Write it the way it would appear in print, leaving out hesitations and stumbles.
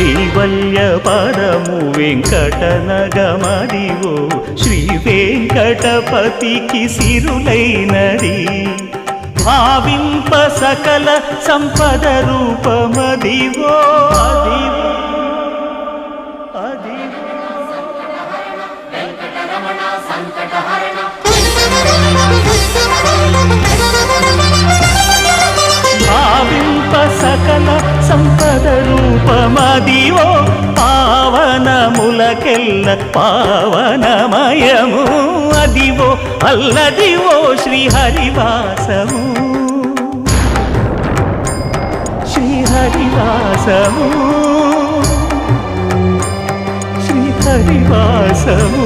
కైవల్య పదము వెంకటనగమదివో శ్రీ వెంకటపతికి సిరులైనది భావింప సకల సంపద రూపమదివో అదివో భావింప సకల సంపద రూపమదివో పావనములకెల్ల పావనమయము అదివో అల్లదివో శ్రీహరివాసము శ్రీహరివాసము శ్రీహరివాసము